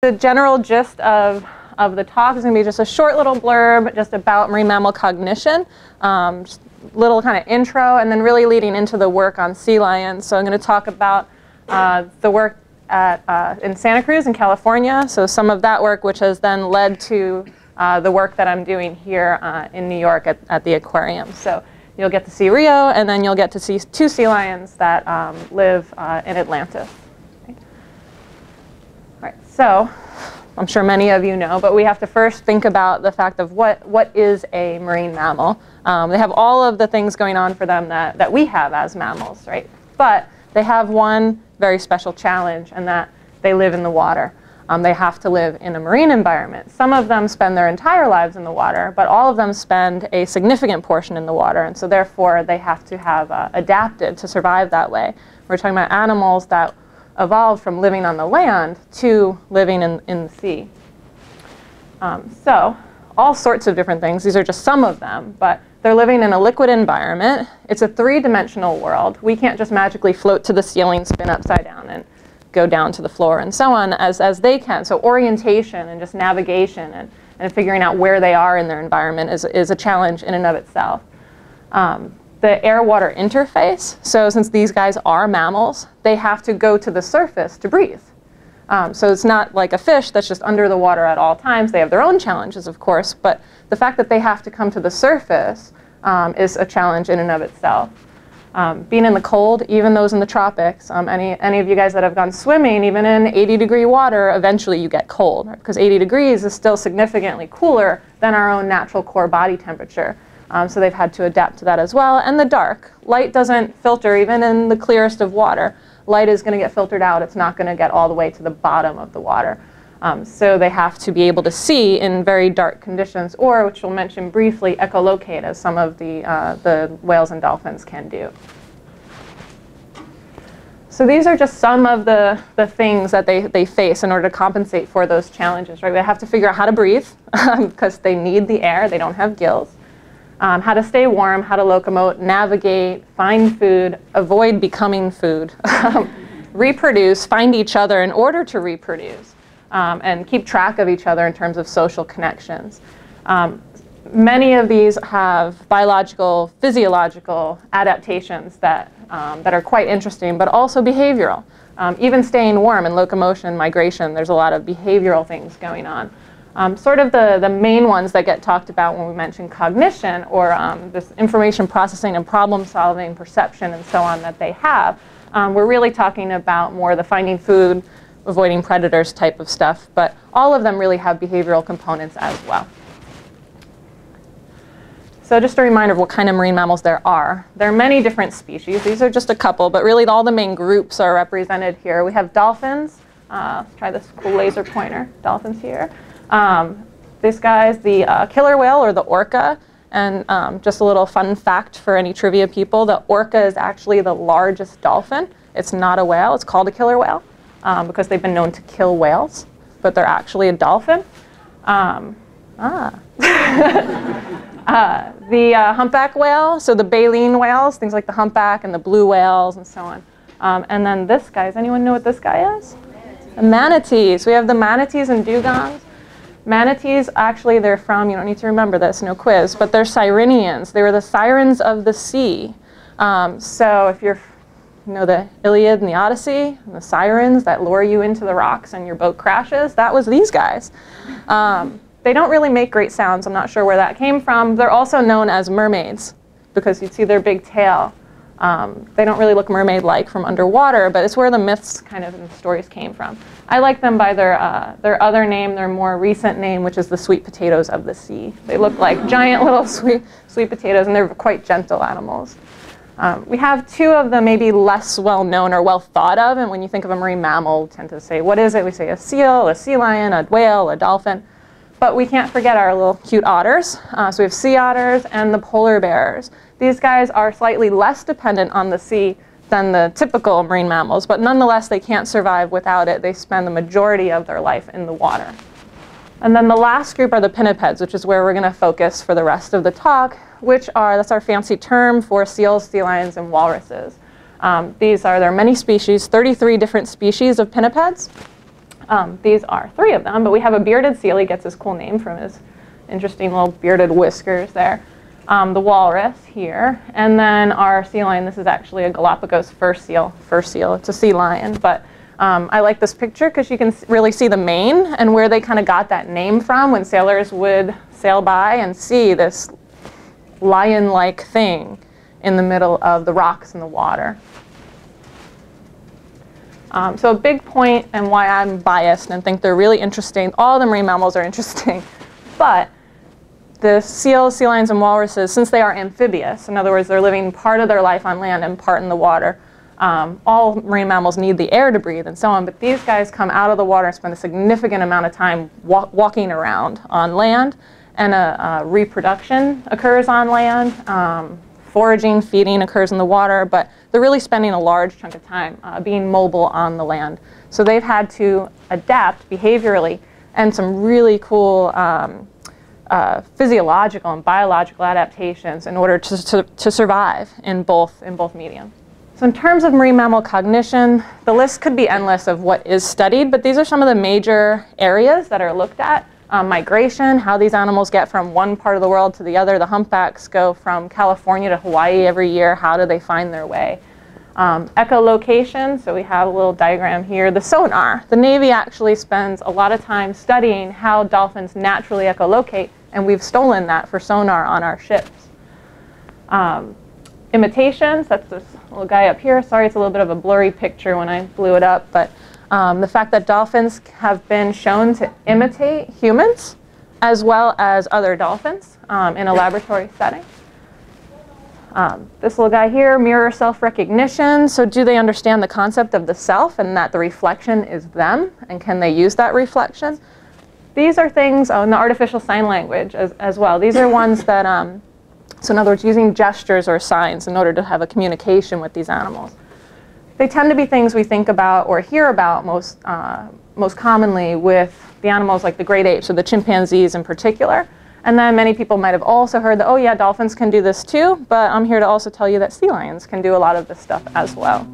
The general gist of the talk is going to be just a short little blurb just about marine mammal cognition, just little kind of intro, and then really leading into the work on sea lions. So I'm going to talk about the work in Santa Cruz in California, so some of that work which has then led to the work that I'm doing here in New York at the aquarium. So you'll get to see Rio, and then you'll get to see 2 sea lions that live in Atlantis. All right, so I'm sure many of you know, but we have to first think about the fact of what is a marine mammal. They have all of the things going on for them that we have as mammals, right? But they have one very special challenge, and that they live in the water. They have to live in a marine environment. Some of them spend their entire lives in the water, but all of them spend a significant portion in the water, and so therefore they have to have adapted to survive that way. We're talking about animals that evolved from living on the land to living in the sea. So all sorts of different things. These are just some of them, but they're living in a liquid environment. It's a 3-dimensional world. We can't just magically float to the ceiling, spin upside down, and go down to the floor and so on as they can. So orientation and just navigation and figuring out where they are in their environment is a challenge in and of itself. The air-water interface, so since these guys are mammals, they have to go to the surface to breathe. So it's not like a fish that's just under the water at all times. They have their own challenges, of course, but the fact that they have to come to the surface is a challenge in and of itself. Being in the cold, even those in the tropics, any of you guys that have gone swimming, even in 80-degree water, eventually you get cold, right? Because 80 degrees is still significantly cooler than our own natural core body temperature. So they've had to adapt to that as well. And the dark. Light doesn't filter even in the clearest of water. Light is going to get filtered out. It's not going to get all the way to the bottom of the water. So they have to be able to see in very dark conditions, or, which we'll mention briefly, echolocate, as some of the whales and dolphins can do. So these are just some of the things that they face in order to compensate for those challenges, right? They have to figure out how to breathe because they need the air. They don't have gills. How to stay warm, how to locomote, navigate, find food, avoid becoming food, reproduce, find each other in order to reproduce, and keep track of each other in terms of social connections. Many of these have biological, physiological adaptations that are quite interesting, but also behavioral. Even staying warm and locomotion, migration, there's a lot of behavioral things going on. Sort of the main ones that get talked about when we mention cognition, or this information processing and problem solving, perception, and so on that they have, we're really talking about more the finding food, avoiding predators type of stuff, but all of them really have behavioral components as well. So just a reminder of what kind of marine mammals there are. There are many different species. These are just a couple, but really all the main groups are represented here. We have dolphins. Let's try this cool laser pointer. Dolphins here. This guy's the killer whale, or the orca. And just a little fun fact for any trivia people, the orca is actually the largest dolphin. It's not a whale. It's called a killer whale because they've been known to kill whales, but they're actually a dolphin. The humpback whale, so the baleen whales, things like the humpback and the blue whales and so on. And then this guy, does anyone know what this guy is? The manatees. We have the manatees and dugongs. Manatees, actually, they're from, you don't need to remember this, no quiz, but they're Sirenians. They were the sirens of the sea. So if you know the Iliad and the Odyssey, and the sirens that lure you into the rocks and your boat crashes, that was these guys. They don't really make great sounds. I'm not sure where that came from. They're also known as mermaids because you'd see their big tail. They don't really look mermaid-like from underwater, but it's where the myths kind of and the stories came from. I like them by their other name, their more recent name, which is the sweet potatoes of the sea. They look like giant little sweet potatoes, and they're quite gentle animals. We have 2 of the maybe less well-known or well thought of, and when you think of a marine mammal, we tend to say, what is it? We say a seal, a sea lion, a whale, a dolphin. But we can't forget our little cute otters. So we have sea otters and the polar bears. These guys are slightly less dependent on the sea than the typical marine mammals, but nonetheless they can't survive without it. They spend the majority of their life in the water. And then the last group are the pinnipeds, which is where we're going to focus for the rest of the talk, that's our fancy term for seals, sea lions, and walruses. There are many species, 33 different species of pinnipeds. These are 3 of them, but we have a bearded seal. He gets his cool name from his interesting little bearded whiskers there. The walrus here, and then our sea lion. This is actually a Galapagos fur seal. It's a sea lion, but I like this picture because you can really see the mane and where they kind of got that name from when sailors would sail by and see this lion-like thing in the middle of the rocks in the water. So a big point and why I'm biased and think they're really interesting. All the marine mammals are interesting, but the seals, sea lions, and walruses, since they are amphibious, in other words, they're living part of their life on land and part in the water, all marine mammals need the air to breathe and so on, but these guys come out of the water and spend a significant amount of time walking around on land, and reproduction occurs on land. Foraging, feeding occurs in the water, but they're really spending a large chunk of time being mobile on the land. So they've had to adapt behaviorally and some really cool physiological and biological adaptations in order to survive in both mediums. So in terms of marine mammal cognition, the list could be endless of what is studied, but these are some of the major areas that are looked at. Migration, how these animals get from one part of the world to the other. The humpbacks go from California to Hawaii every year. How do they find their way? Echolocation, so we have a little diagram here. The sonar. The Navy actually spends a lot of time studying how dolphins naturally echolocate, and we've stolen that for sonar on our ships. Imitations, that's this little guy up here. Sorry, it's a little bit of a blurry picture when I blew it up, but the fact that dolphins have been shown to imitate humans as well as other dolphins in a laboratory setting. This little guy here, mirror self-recognition. So do they understand the concept of the self and that the reflection is them? And can they use that reflection? These are things in the artificial sign language as well. These are ones that, so in other words, using gestures or signs in order to have a communication with these animals. They tend to be things we think about or hear about most commonly with the animals like the great apes or the chimpanzees in particular. And then many people might have also heard that, oh yeah, dolphins can do this too, but I'm here to also tell you that sea lions can do a lot of this stuff as well.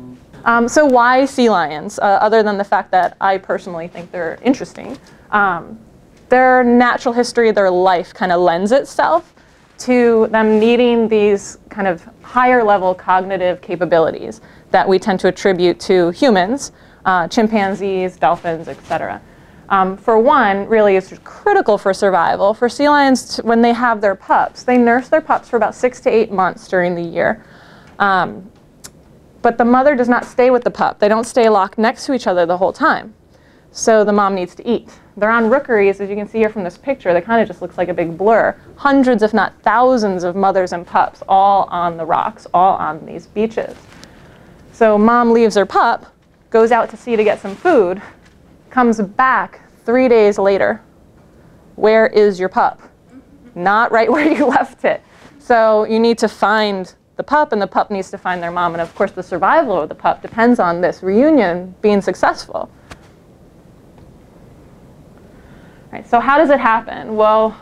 So why sea lions, other than the fact that I personally think they're interesting? Their natural history, their life kind of lends itself to them needing these kind of higher level cognitive capabilities that we tend to attribute to humans, chimpanzees, dolphins, etc. For one, really it's critical for survival. For sea lions, when they have their pups, they nurse their pups for about 6 to 8 months during the year. But the mother does not stay with the pup. They don't stay locked next to each other the whole time. So the mom needs to eat. They're on rookeries, as you can see here from this picture. They kind of just looks like a big blur. Hundreds, if not thousands, of mothers and pups all on the rocks, all on these beaches. So mom leaves her pup, goes out to sea to get some food, comes back 3 days later. Where is your pup? Not right where you left it. So you need to find the pup, and the pup needs to find their mom. And of course, the survival of the pup depends on this reunion being successful. Right, so how does it happen? Well,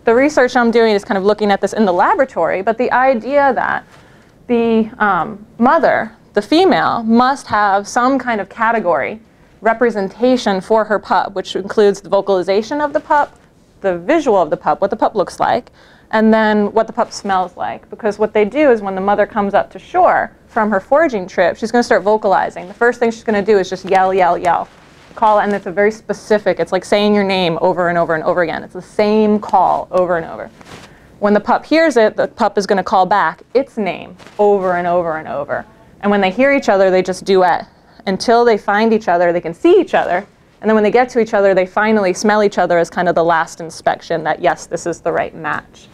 the research I'm doing is kind of looking at this in the laboratory, but the idea that the mother, the female, must have some kind of category representation for her pup, which includes the vocalization of the pup, the visual of the pup, what the pup looks like, and then what the pup smells like. Because what they do is when the mother comes up to shore from her foraging trip, she's going to start vocalizing. The first thing she's going to do is just yell, yell, yell. Call, and it's a very specific, it's like saying your name over and over and over again. It's the same call over and over. When the pup hears it, the pup is going to call back its name over and over and over. And when they hear each other, they just duet. Until they find each other, they can see each other. And then when they get to each other, they finally smell each other as kind of the last inspection that, yes, this is the right match.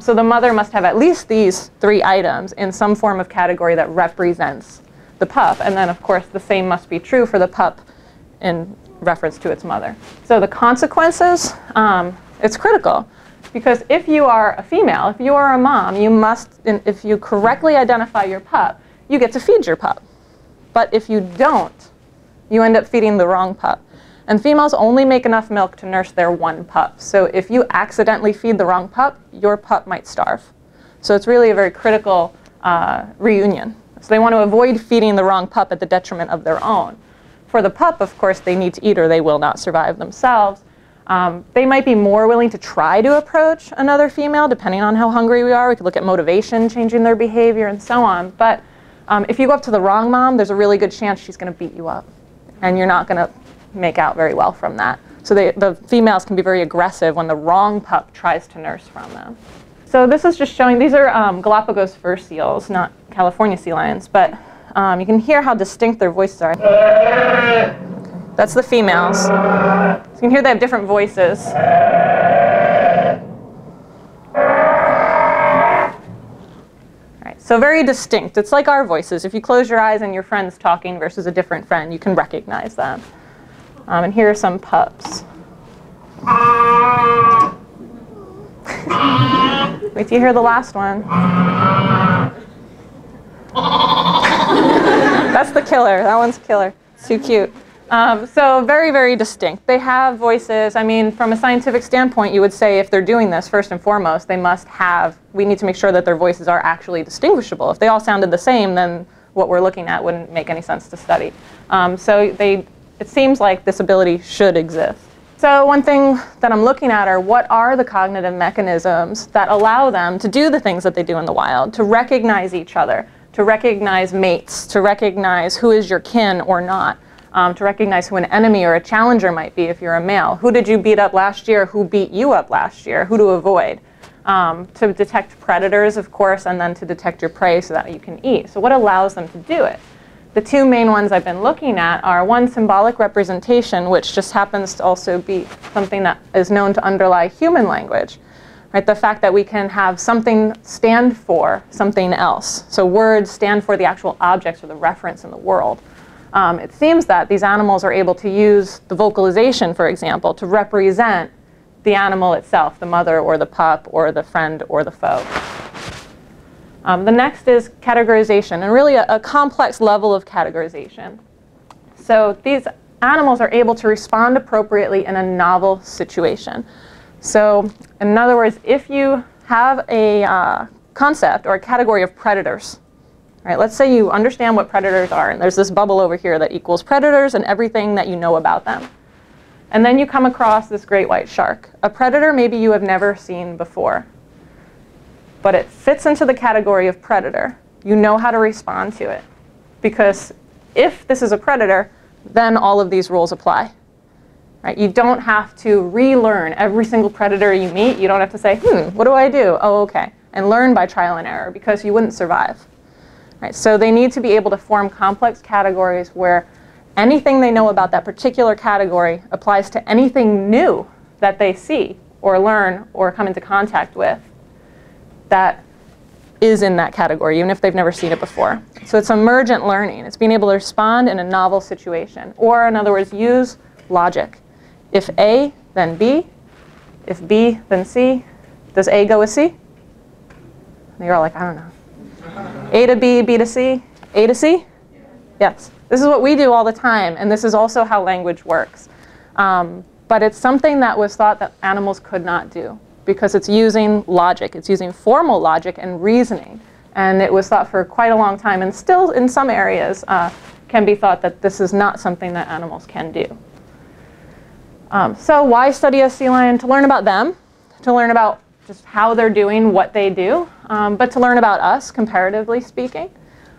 So the mother must have at least these 3 items in some form of category that represents the pup. And then, of course, the same must be true for the pup in reference to its mother. So the consequences, it's critical. Because if you are a female, if you are a mom, you must, if you correctly identify your pup, you get to feed your pup. But if you don't, you end up feeding the wrong pup. And females only make enough milk to nurse their one pup. So if you accidentally feed the wrong pup, your pup might starve. So it's really a very critical reunion. So they want to avoid feeding the wrong pup at the detriment of their own. For the pup, of course, they need to eat or they will not survive themselves. They might be more willing to try to approach another female, depending on how hungry we are. We could look at motivation, changing their behavior, and so on. But if you go up to the wrong mom, there's a really good chance she's going to beat you up. And you're not going to make out very well from that. So the females can be very aggressive when the wrong pup tries to nurse from them. So this is just showing, these are Galapagos fur seals, not California sea lions. But you can hear how distinct their voices are. That's the females. So you can hear they have different voices. So very distinct. It's like our voices. If you close your eyes and your friend's talking versus a different friend, you can recognize them. And here are some pups. Wait till you hear the last one. That's the killer. That one's killer. It's too cute. So very, very distinct. They have voices. I mean, from a scientific standpoint, you would say if they're doing this, first and foremost, they must have, we need to make sure that their voices are actually distinguishable. If they all sounded the same, then what we're looking at wouldn't make any sense to study. So it seems like this ability should exist. So one thing that I'm looking at are what are the cognitive mechanisms that allow them to do the things that they do in the wild, to recognize each other, to recognize mates, to recognize who is your kin or not. To recognize who an enemy or a challenger might be if you're a male. Who did you beat up last year? Who beat you up last year? Who to avoid? To detect predators, of course, and then to detect your prey so that you can eat. So what allows them to do it? The two main ones I've been looking at are one, symbolic representation, which just happens to also be something that is known to underlie human language. Right? The fact that we can have something stand for something else. So words stand for the actual objects or the reference in the world. It seems that these animals are able to use the vocalization, for example, to represent the animal itself, the mother or the pup or the friend or the foe. The next is categorization, and really a complex level of categorization. So these animals are able to respond appropriately in a novel situation. So in other words, if you have a concept or a category of predators, right, let's say you understand what predators are, and there's this bubble over here that equals predators and everything that you know about them. And then you come across this great white shark, a predator maybe you have never seen before. But it fits into the category of predator. You know how to respond to it. Because if this is a predator, then all of these rules apply. Right? You don't have to relearn every single predator you meet. You don't have to say, what do I do? Oh, okay. And learn by trial and error, because you wouldn't survive. Right, so they need to be able to form complex categories where anything they know about that particular category applies to anything new that they see or learn or come into contact with that is in that category, even if they've never seen it before. So it's emergent learning. It's being able to respond in a novel situation. Or in other words, use logic. If A, then B. If B, then C. Does A go with C? And you're all like, I don't know. A to B, B to C, A to C? Yes. This is what we do all the time, and this is also how language works. But it's something that was thought that animals could not do because it's using logic. It's using formal logic and reasoning. And it was thought for quite a long time, and still in some areas can be thought that this is not something that animals can do. So why study a sea lion? To learn about them, to learn about just how they're doing what they do, but to learn about us, comparatively speaking,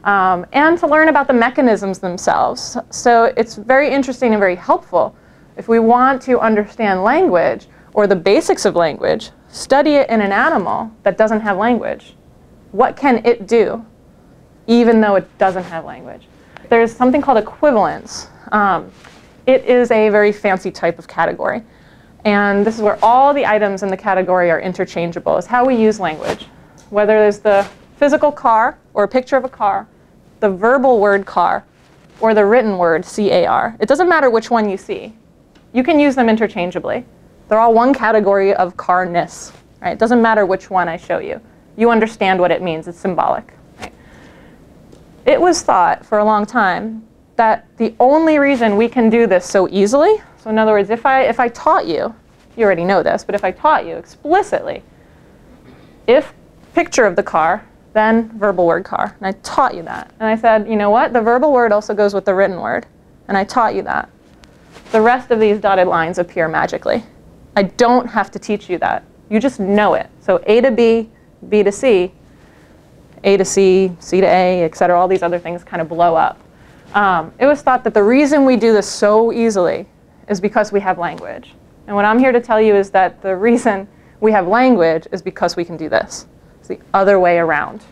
and to learn about the mechanisms themselves. So it's very interesting and very helpful. If we want to understand language, or the basics of language, study it in an animal that doesn't have language. What can it do, even though it doesn't have language? There's something called equivalence. It is a very fancy type of category. And this is where all the items in the category are interchangeable. It's how we use language. Whether there's the physical car, or a picture of a car, the verbal word car, or the written word C-A-R. It doesn't matter which one you see. You can use them interchangeably. They're all one category of car-ness. Right? It doesn't matter which one I show you. You understand what it means. It's symbolic. Right? It was thought for a long time that the only reason we can do this so easily, so in other words, if I taught you, you already know this, but if I taught you explicitly, if picture of the car, then verbal word car, and I taught you that, and I said, you know what, the verbal word also goes with the written word. and I taught you that, the rest of these dotted lines appear magically. I don't have to teach you that. You just know it. So A to B, B to C, A to C, C to A, et cetera, all these other things kind of blow up. It was thought that the reason we do this so easily is because we have language. And what I'm here to tell you is that the reason we have language is because we can do this. It's the other way around.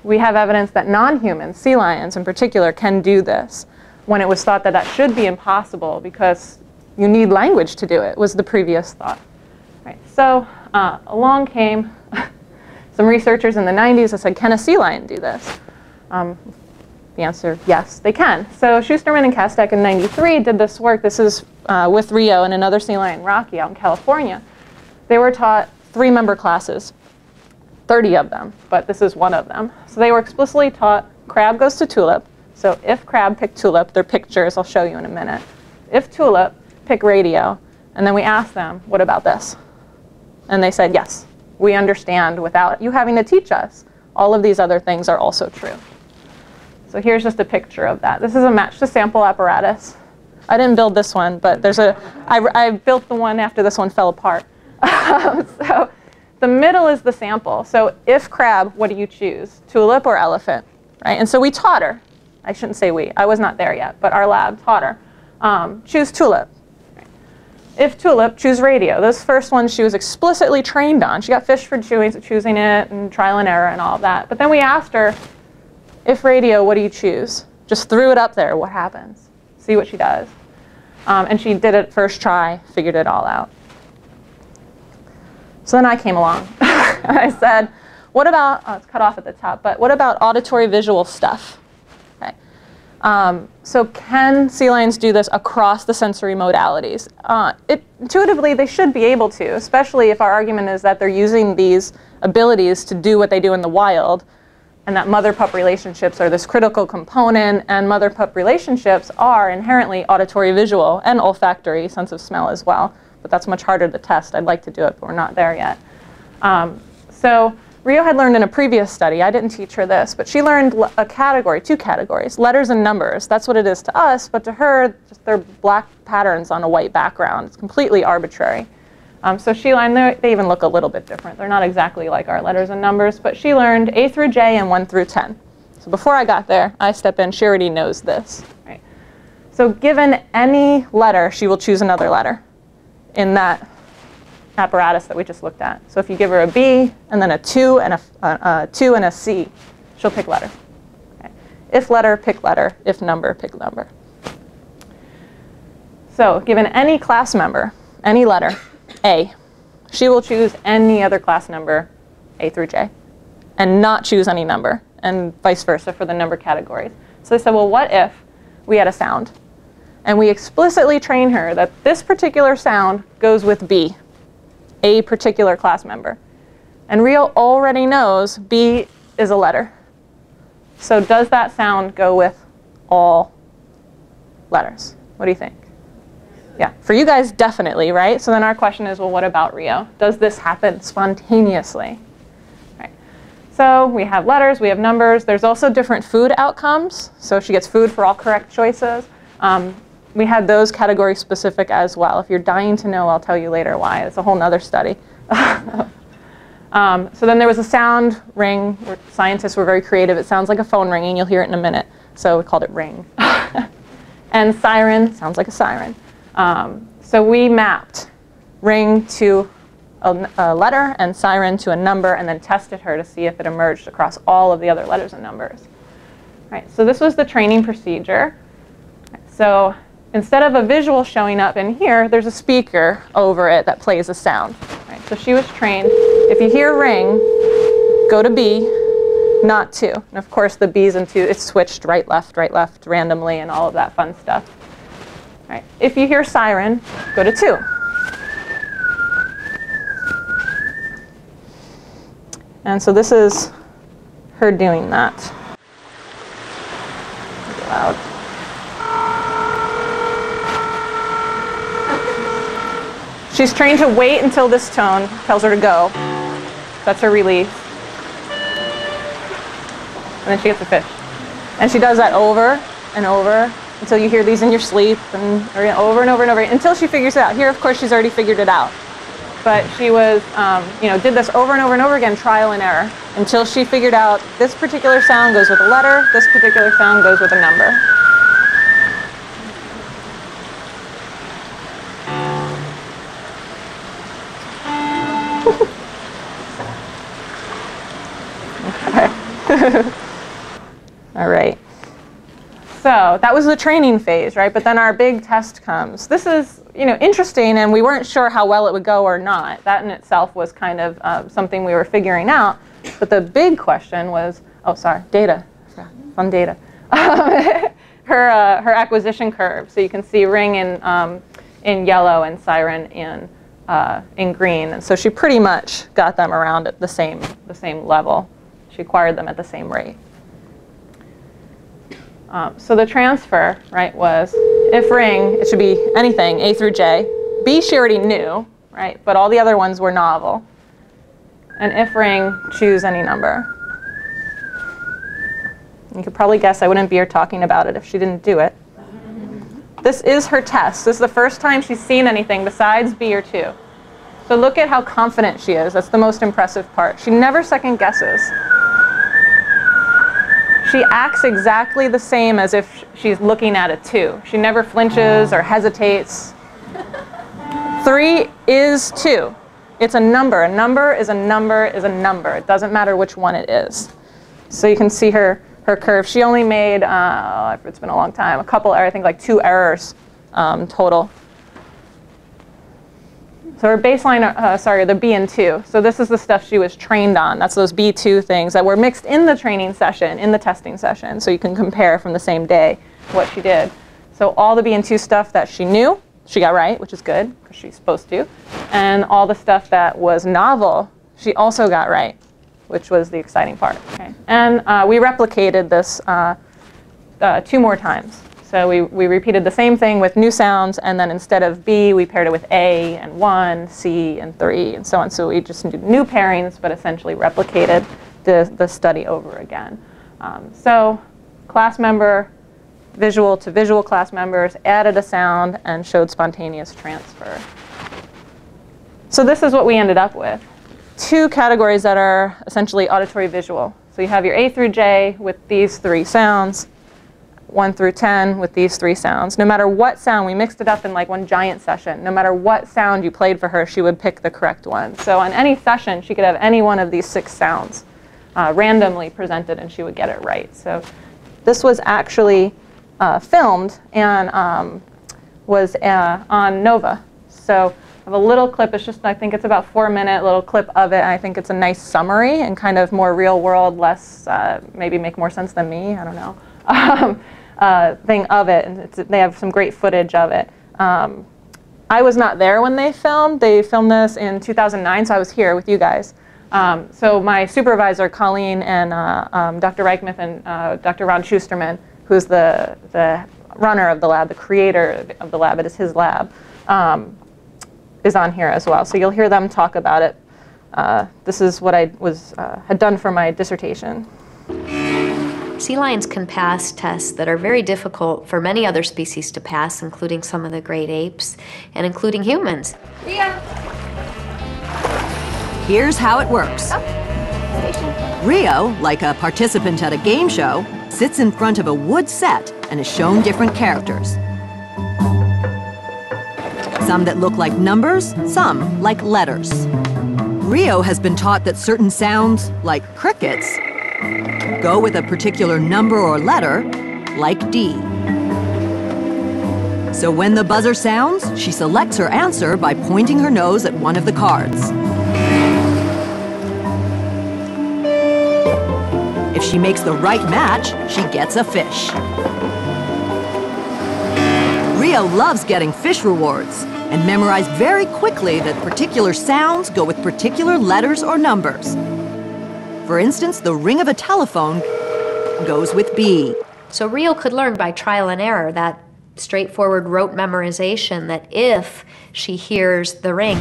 We have evidence that non-humans, sea lions in particular, can do this, when it was thought that that should be impossible because you need language to do it, was the previous thought. Right. So along came some researchers in the 90s that said, can a sea lion do this? The answer, yes, they can. So Schusterman and Kastek in '93 did this work. This is with Rio and another sea lion, Rocky, out in California. They were taught 3-member classes, 30 of them, but this is one of them. So they were explicitly taught crab goes to tulip. So if crab, pick tulip. They're pictures. I'll show you in a minute. If tulip, pick radio. And then we asked them, what about this? And they said, yes, we understand without you having to teach us. All of these other things are also true. So here's just a picture of that. This is a match to sample apparatus. I didn't build this one, but I built the one after this one fell apart. So the middle is the sample. So if crab, what do you choose? Tulip or elephant? Right? And so we taught her. I shouldn't say we. I was not there yet, but our lab taught her. Choose tulip. If tulip, choose radio. Those first ones she was explicitly trained on. She got fish for choosing it and trial and error and all of that. But then we asked her, if radio, what do you choose? Just threw it up there. What happens? See what she does. And she did it first try, figured it all out. So then I came along. And I said, what about, it's cut off at the top, but what about auditory visual stuff? Okay. So can sea lions do this across the sensory modalities? Intuitively, they should be able to, especially if our argument is that they're using these abilities to do what they do in the wild, and that mother-pup relationships are this critical component, and mother-pup relationships are inherently auditory visual and olfactory, sense of smell as well. But that's much harder to test. I'd like to do it, but we're not there yet. So Rio had learned in a previous study, I didn't teach her this, but she learned a category, 2 categories, letters and numbers. That's what it is to us, but to her, just they're black patterns on a white background. It's completely arbitrary. So she learned, they even look a little bit different. They're not exactly like our letters and numbers, but she learned A through J and 1 through 10. So before I got there, I step in, she already knows this. Right? So given any letter, she will choose another letter in that apparatus that we just looked at. So if you give her a B and then a 2 and a 2 and a C, she'll pick letter. Okay. If letter, pick letter. If number, pick number. So given any class member, any letter, A, she will choose any other class number, A through J, and not choose any number, and vice versa for the number categories. So they said, well, what if we had a sound? And we explicitly train her that this particular sound goes with B, a particular class member. And Rio already knows B is a letter. So does that sound go with all letters? What do you think? Yeah, for you guys, definitely, right? So then our question is, well, what about Rio? Does this happen spontaneously? Right. So we have letters, we have numbers. There's also different food outcomes. So she gets food for all correct choices. We had those category specific as well. If you're dying to know, I'll tell you later why. It's a whole nother study. So then there was a sound ring. Scientists were very creative. It sounds like a phone ringing. You'll hear it in a minute. So we called it ring. And siren sounds like a siren. So we mapped ring to a letter and siren to a number, and then tested her to see if it emerged across all of the other letters and numbers. Right, so this was the training procedure. So instead of a visual showing up in here, there's a speaker over it that plays a sound. Right, so she was trained, if you hear ring, go to B, not 2. And of course the B's and 2, it's switched right, left, randomly, and all of that fun stuff. Right. If you hear siren, go to 2. And so this is her doing that. Loud. She's trained to wait until this tone tells her to go. That's her release. And then she gets a fish. And she does that over and over until you hear these in your sleep, and over and over and over, until she figures it out. Here, of course, she's already figured it out. But she was, did this over and over and over again, trial and error, until she figured out this particular sound goes with a letter, this particular sound goes with a number. Okay. All right. So that was the training phase, right? But then our big test comes. This is, interesting, and we weren't sure how well it would go or not. That in itself was kind of something we were figuring out. But the big question was, data. Fun data. Her acquisition curve. So you can see ring in yellow and siren in green. And so she pretty much got them around at the same level. She acquired them at the same rate. So the transfer, right, was if ring, it should be anything, A through J. B she already knew, right, but all the other ones were novel. And if ring, choose any number. You could probably guess I wouldn't be here talking about it if she didn't do it. This is her test. This is the first time she's seen anything besides B or 2. So look at how confident she is. That's the most impressive part. She never second guesses. She acts exactly the same as if she's looking at a 2. She never flinches or hesitates. 3 is 2. It's a number. A number is a number is a number. It doesn't matter which one it is. So you can see her curve. She only made, it's been a long time, I think like 2 errors total. So her baseline, the B and 2. So this is the stuff she was trained on. That's those B2 things that were mixed in the training session, in the testing session. So you can compare from the same day what she did. So all the B and 2 stuff that she knew, she got right, which is good, because she's supposed to. And all the stuff that was novel, she also got right, which was the exciting part. Okay. And we replicated this 2 more times. So we repeated the same thing with new sounds, and then instead of B, we paired it with A and 1, C, and 3, and so on. So we just did new pairings, but essentially replicated the study over again. So class member, visual to visual class members, added a sound, and showed spontaneous transfer. So this is what we ended up with. 2 categories that are essentially auditory visual. So you have your A through J with these 3 sounds, 1 through 10 with these 3 sounds. No matter what sound, we mixed it up in like one giant session. No matter what sound you played for her, she would pick the correct one. So on any session, she could have any one of these 6 sounds randomly presented, and she would get it right. So this was actually filmed and was on Nova. So I have a little clip. It's just, I think it's about 4-minute little clip of it. And I think it's a nice summary and kind of more real world, less, maybe make more sense than me. I don't know. Thing of it, and they have some great footage of it. I was not there when they filmed. They filmed this in 2009, so I was here with you guys. So my supervisor, Colleen, and Dr. Reichmuth and Dr. Ron Schusterman, who's the runner of the lab, the creator of the lab, it is his lab, is on here as well. So you'll hear them talk about it. This is what I had done for my dissertation. Sea lions can pass tests that are very difficult for many other species to pass, including some of the great apes and including humans. Ria. Here's how it works. Rio, like a participant at a game show, sits in front of a wood set and is shown different characters. Some that look like numbers, some like letters. Rio has been taught that certain sounds, like crickets, go with a particular number or letter, like D. So when the buzzer sounds, she selects her answer by pointing her nose at one of the cards. If she makes the right match, she gets a fish. Rio loves getting fish rewards and memorized very quickly that particular sounds go with particular letters or numbers. For instance, the ring of a telephone goes with B. So Rio could learn by trial and error, that straightforward rote memorization, that if she hears the ring,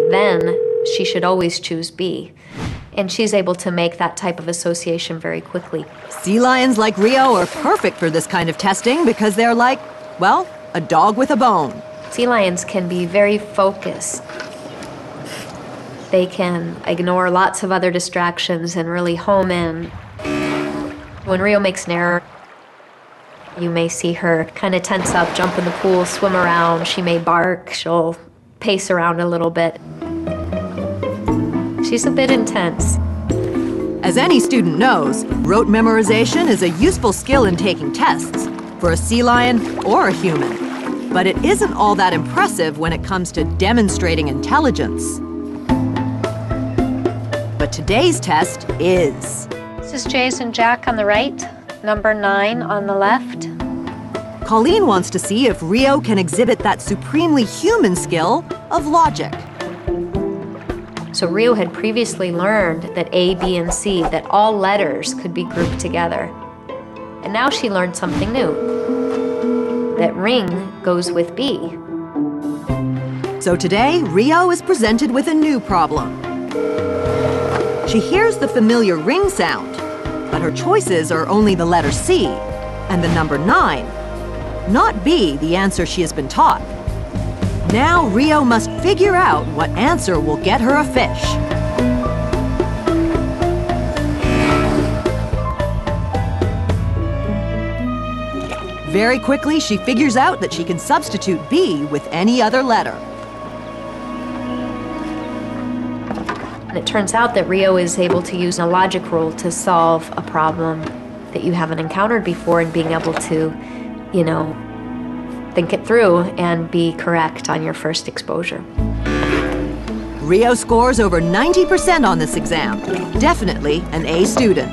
then she should always choose B. And she's able to make that type of association very quickly. Sea lions like Rio are perfect for this kind of testing because they're like, well, a dog with a bone. Sea lions can be very focused. They can ignore lots of other distractions and really home in. When Rio makes an error, you may see her kind of tense up, jump in the pool, swim around. She may bark. She'll pace around a little bit. She's a bit intense. As any student knows, rote memorization is a useful skill in taking tests, for a sea lion or a human. But it isn't all that impressive when it comes to demonstrating intelligence. But today's test is. This is Jason Jack on the right, number 9 on the left. Colleen wants to see if Rio can exhibit that supremely human skill of logic. So Rio had previously learned that A, B, and C, that all letters could be grouped together. And now she learned something new, that ring goes with B. So today, Rio is presented with a new problem. She hears the familiar ring sound, but her choices are only the letter C and the number 9, not B, the answer she has been taught. Now Rio must figure out what answer will get her a fish. Very quickly, she figures out that she can substitute B with any other letter. And it turns out that Rio is able to use a logic rule to solve a problem that you haven't encountered before, and being able to, think it through and be correct on your first exposure. Rio scores over 90% on this exam. Definitely an A student.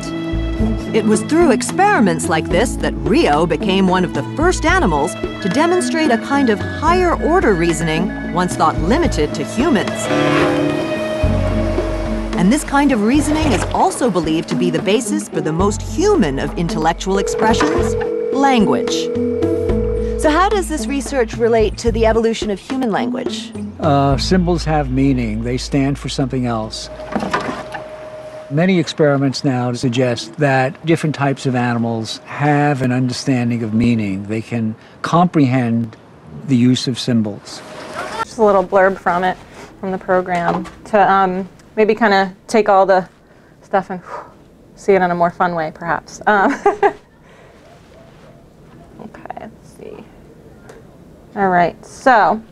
It was through experiments like this that Rio became one of the first animals to demonstrate a kind of higher order reasoning once thought limited to humans. And this kind of reasoning is also believed to be the basis for the most human of intellectual expressions, language. So how does this research relate to the evolution of human language? Symbols have meaning. They stand for something else. Many experiments now suggest that different types of animals have an understanding of meaning. They can comprehend the use of symbols. Just a little blurb from it, from the program, to maybe kind of take all the stuff and see it in a more fun way, perhaps. Okay, let's see. All right, so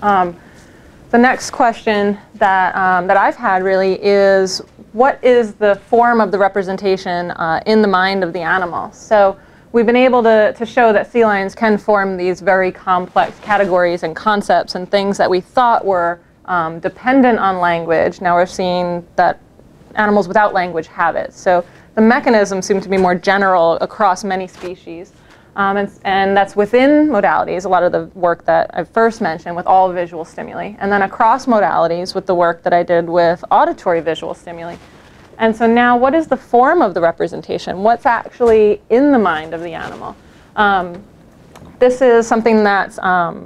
the next question that I've had really is, what is the form of the representation in the mind of the animal? So we've been able to show that sea lions can form these very complex categories and concepts and things that we thought were dependent on language. Now we're seeing that animals without language have it. So the mechanisms seem to be more general across many species. And that's within modalities, a lot of the work that I first mentioned with all visual stimuli, and then across modalities with the work that I did with auditory visual stimuli. And so now, what is the form of the representation? What's actually in the mind of the animal? This is something that's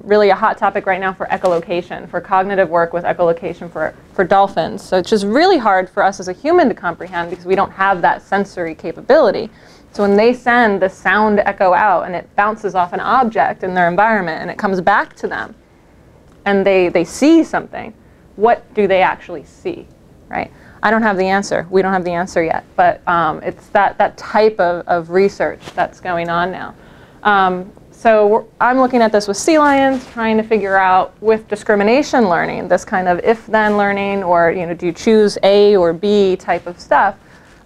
really a hot topic right now for echolocation, for cognitive work with echolocation for dolphins. So it's just really hard for us as a human to comprehend because we don't have that sensory capability. So when they send the sound echo out and it bounces off an object in their environment and it comes back to them and they see something, what do they actually see, right? I don't have the answer. We don't have the answer yet, but it's that type of research that's going on now. So I'm looking at this with sea lions, trying to figure out with discrimination learning, this kind of if-then learning, or do you choose A or B type of stuff,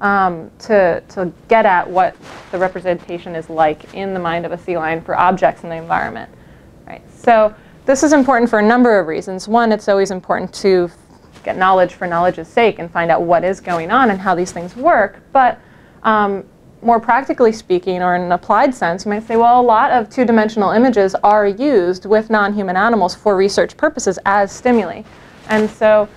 to get at what the representation is like in the mind of a sea lion for objects in the environment. Right. So this is important for a number of reasons. One, it's always important to get knowledge for knowledge's sake and find out what is going on and how these things work. But more practically speaking, or in an applied sense, you might say, well, a lot of two-dimensional images are used with non-human animals for research purposes as stimuli. And so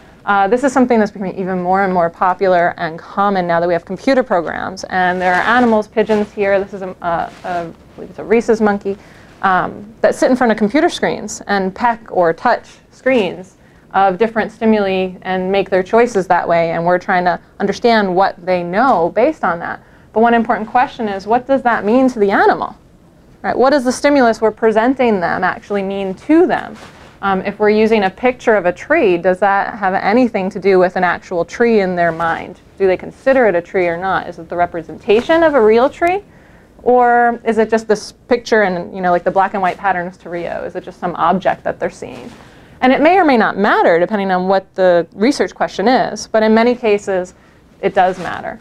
this is something that's becoming even more and more popular and common now that we have computer programs. And there are animals, pigeons here. This is I believe it's a rhesus monkey, that sit in front of computer screens and peck or touch screens of different stimuli and make their choices that way, and we're trying to understand what they know based on that. But one important question is, what does that mean to the animal? Right? What does the stimulus we're presenting them actually mean to them? If we're using a picture of a tree, does that have anything to do with an actual tree in their mind? Do they consider it a tree or not? Is it the representation of a real tree? Or is it just this picture and, like the black and white patterns to Rio? Is it just some object that they're seeing? And it may or may not matter depending on what the research question is, but in many cases it does matter.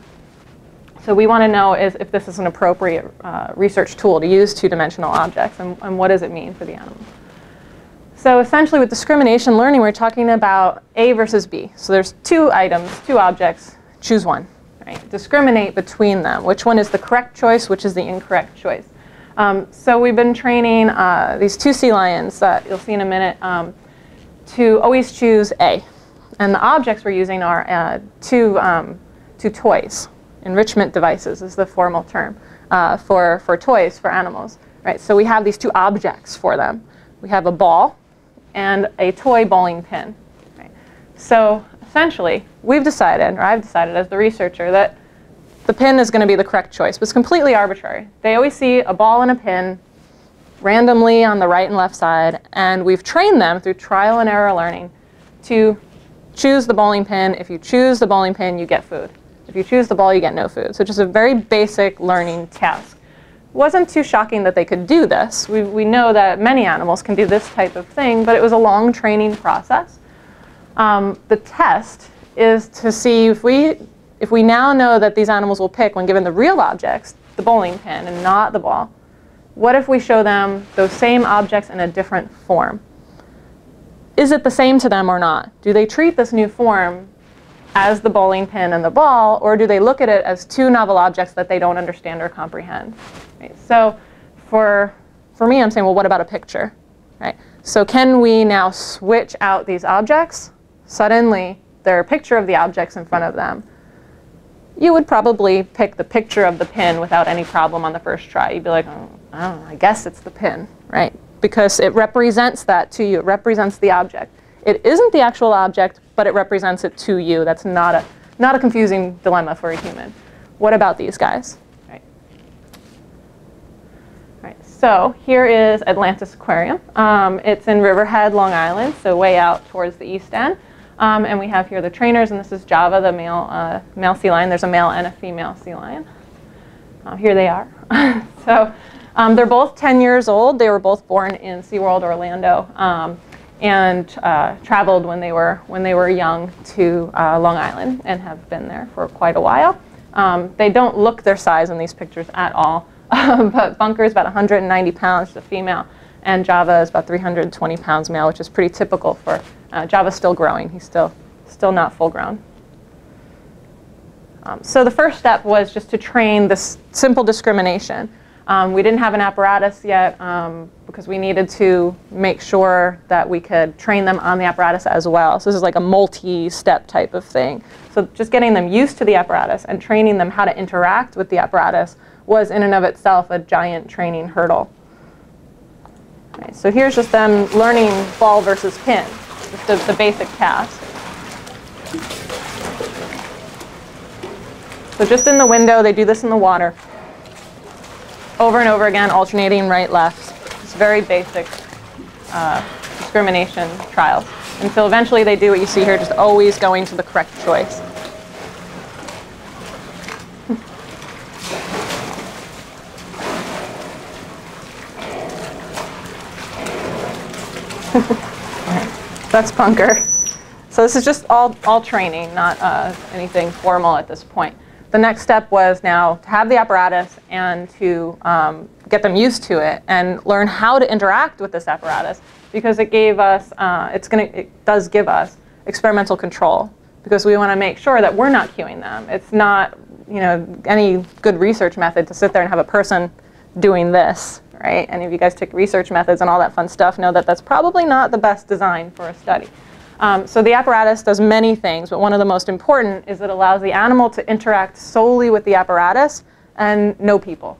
So we want to know if this is an appropriate research tool to use two-dimensional objects, and what does it mean for the animal. So essentially with discrimination learning, we're talking about A versus B. So there's two items, two objects, choose one. Right? Discriminate between them. Which one is the correct choice, which is the incorrect choice. So we've been training these two sea lions that you'll see in a minute to always choose A. And the objects we're using are two toys. Enrichment devices is the formal term for toys for animals. Right? So we have these two objects for them. We have a ball and a toy bowling pin. Right? So essentially, we've decided, or I've decided as the researcher, that the pin is going to be the correct choice. But it's completely arbitrary. They always see a ball and a pin randomly on the right and left side, and we've trained them through trial and error learning to choose the bowling pin. If you choose the bowling pin, you get food. If you choose the ball, you get no food. So just a very basic learning task. It wasn't too shocking that they could do this. We know that many animals can do this type of thing, but it was a long training process. The test is to see if we now know that these animals will pick, when given the real objects, the bowling pin and not the ball. What if we show them those same objects in a different form? Is it the same to them or not? Do they treat this new form as the bowling pin and the ball, or do they look at it as two novel objects that they don't understand or comprehend? Right? So for me, I'm saying, well, what about a picture? Right? So can we now switch out these objects? Suddenly, there are a picture of the objects in front of them. You would probably pick the picture of the pin without any problem on the first try. You'd be like, oh, I don't know, I guess it's the pin, right? Because it represents that to you. It represents the object. It isn't the actual object, but it represents it to you. That's not a confusing dilemma for a human. What about these guys? Right. Right. So here is Atlantis Aquarium. It's in Riverhead, Long Island, so way out towards the east end. And we have here the trainers, and this is Java, the male sea lion. There's a male and a female sea lion. Here they are. So they're both 10 years old. They were both born in SeaWorld Orlando. And traveled when they were young to Long Island and have been there for quite a while. They don't look their size in these pictures at all, but Bunker is about 190 pounds, the female, and Java is about 320 pounds male, which is pretty typical for Java's still growing. He's still not full grown. So the first step was just to train this simple discrimination. We didn't have an apparatus yet because we needed to make sure that we could train them on the apparatus as well. So this is like a multi-step type of thing. So just getting them used to the apparatus and training them how to interact with the apparatus was in and of itself a giant training hurdle. Right, so here's just them learning ball versus pin, just the basic task. So just in the window, they do this in the water. Over and over again, alternating right, left. It's very basic discrimination trials. Until eventually they do what you see here, just always going to the correct choice. That's Bunker. So this is just all training, not anything formal at this point. The next step was now to have the apparatus and to get them used to it and learn how to interact with this apparatus, because it gave us, it does give us experimental control, because we want to make sure that we're not cueing them. It's not, any good research method to sit there and have a person doing this, right? Any of you guys took research methods and all that fun stuff know that that's probably not the best design for a study. So the apparatus does many things, but one of the most important is it allows the animal to interact solely with the apparatus and no people.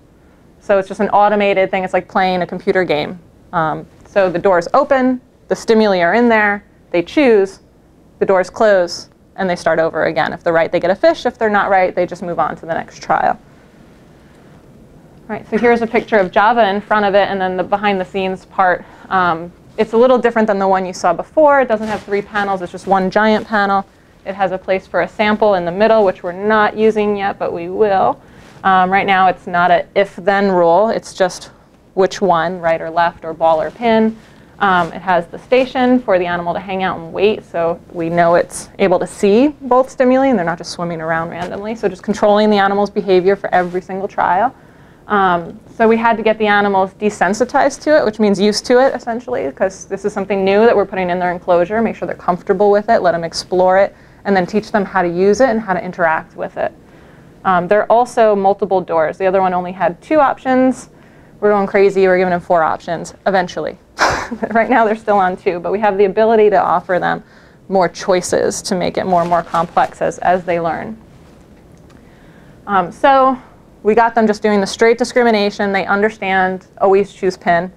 So it's just an automated thing. It's like playing a computer game. So the doors open, the stimuli are in there, they choose, the doors close and they start over again. If they're right, they get a fish. If they're not right, they just move on to the next trial. Right, so here's a picture of Java in front of it, and then the behind the scenes part. It's a little different than the one you saw before. It doesn't have 3 panels, it's just one giant panel. It has a place for a sample in the middle, which we're not using yet, but we will. Right now it's not an if-then rule, it's just which one, right or left, or ball or pin. It has the station for the animal to hang out and wait, so we know it's able to see both stimuli and they're not just swimming around randomly. So just controlling the animal's behavior for every single trial. So we had to get the animals desensitized to it, which means used to it, essentially, because this is something new that we're putting in their enclosure. Make sure they're comfortable with it, let them explore it, and then teach them how to use it and how to interact with it. There are also multiple doors. The other one only had 2 options. We're going crazy. We're giving them 4 options eventually. Right now they're still on 2, but we have the ability to offer them more choices to make it more and more complex as they learn. So we got them just doing the straight discrimination. They understand, always choose pin.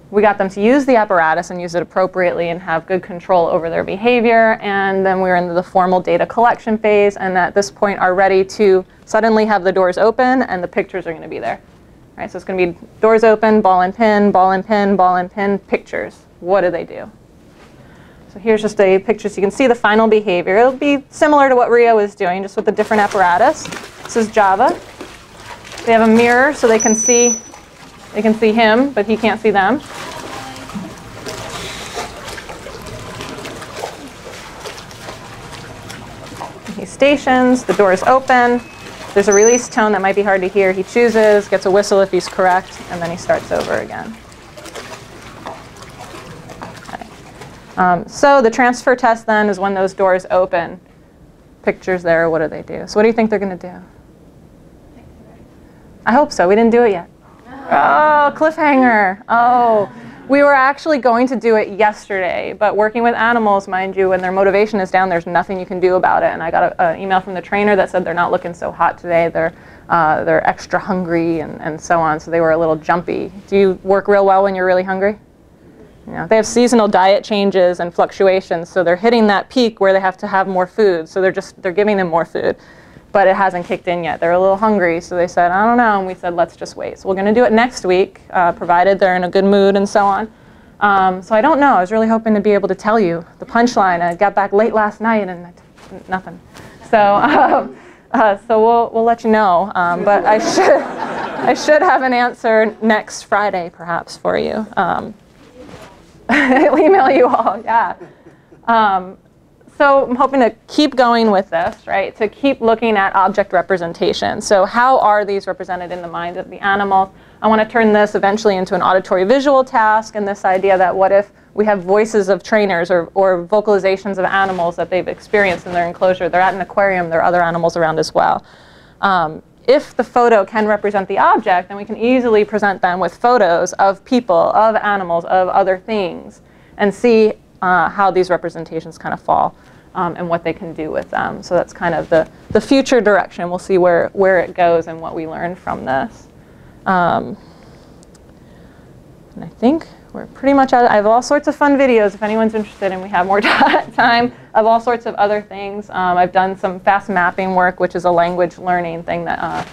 We got them to use the apparatus and use it appropriately and have good control over their behavior. And then we're into the formal data collection phase, and at this point are ready to suddenly have the doors open and the pictures are going to be there. All right, so it's going to be doors open, ball and pin, ball and pin, ball and pin, pictures. What do they do? So here's just a picture so you can see the final behavior. It'll be similar to what Rio is doing, just with a different apparatus. This is Java. They have a mirror so they can see him, but he can't see them. He stations, the door is open. There's a release tone that might be hard to hear. He chooses, gets a whistle if he's correct, and then he starts over again. Okay. So the transfer test then is when those doors open. Pictures there, what do they do? So what do you think they're going to do? I hope so. We didn't do it yet. Oh, cliffhanger. Oh, we were actually going to do it yesterday, but working with animals, mind you, when their motivation is down, there's nothing you can do about it. And I got an email from the trainer that said they're not looking so hot today. They're extra hungry and so on, so they were a little jumpy. Do you work real well when you're really hungry? Yeah, they have seasonal diet changes and fluctuations, so they're hitting that peak where they have to have more food. So they're giving them more food, but it hasn't kicked in yet. They're a little hungry, so they said, I don't know, and we said, let's just wait. So we're going to do it next week, provided they're in a good mood and so on. So I don't know. I was really hoping to be able to tell you the punchline. I got back late last night and nothing. So so we'll let you know. But I should have an answer next Friday, perhaps, for you. I'll email you all. Yeah. So I'm hoping to keep going with this, right? To keep looking at object representation. So how are these represented in the mind of the animal? I want to turn this eventually into an auditory visual task, and this idea that what if we have voices of trainers or vocalizations of animals that they've experienced in their enclosure. They're at an aquarium, there are other animals around as well. If the photo can represent the object, then we can easily present them with photos of people, of animals, of other things, and see how these representations kind of fall and what they can do with them. So that's kind of the future direction. We'll see where it goes and what we learn from this. And I think we're pretty much out. I have all sorts of fun videos if anyone's interested and we have more time of all sorts of other things. I've done some fast mapping work, which is a language learning thing that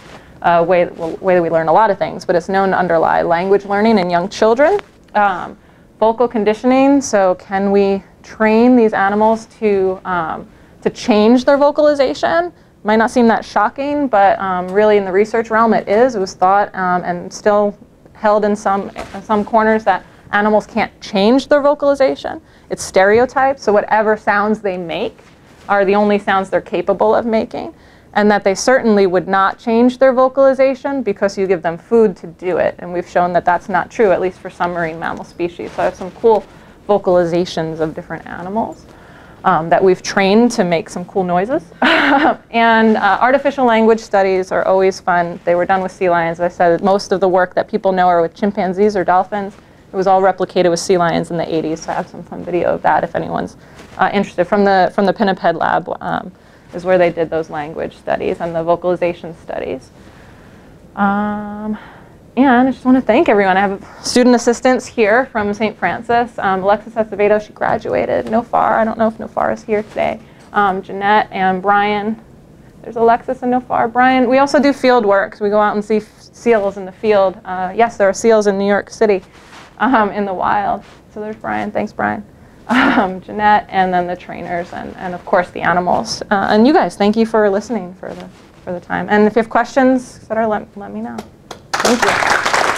way that we learn a lot of things, but it's known to underlie language learning in young children. Vocal conditioning, so can we train these animals to change their vocalization? Might not seem that shocking, but really in the research realm it is. It was thought and still held in some corners that animals can't change their vocalization. It's stereotyped, so whatever sounds they make are the only sounds they're capable of making, and that they certainly would not change their vocalization because you give them food to do it. And we've shown that that's not true, at least for some marine mammal species. So I have some cool vocalizations of different animals that we've trained to make some cool noises. And artificial language studies are always fun. They were done with sea lions. As I said, most of the work that people know are with chimpanzees or dolphins. It was all replicated with sea lions in the 80s, so I have some fun video of that if anyone's interested. From the Pinniped lab is where they did those language studies and the vocalization studies. And I just want to thank everyone. I have student assistants here from St. Francis. Alexis Acevedo, she graduated. Nofar, I don't know if Nofar is here today. Jeanette and Brian. There's Alexis and Nofar. Brian, we also do field work. So we go out and see seals in the field. Yes, there are seals in New York City in the wild. So there's Brian. Thanks, Brian. Jeanette, and then the trainers, and of course the animals. And you guys, thank you for listening for the time. And if you have questions, etc., let me know. Thank you.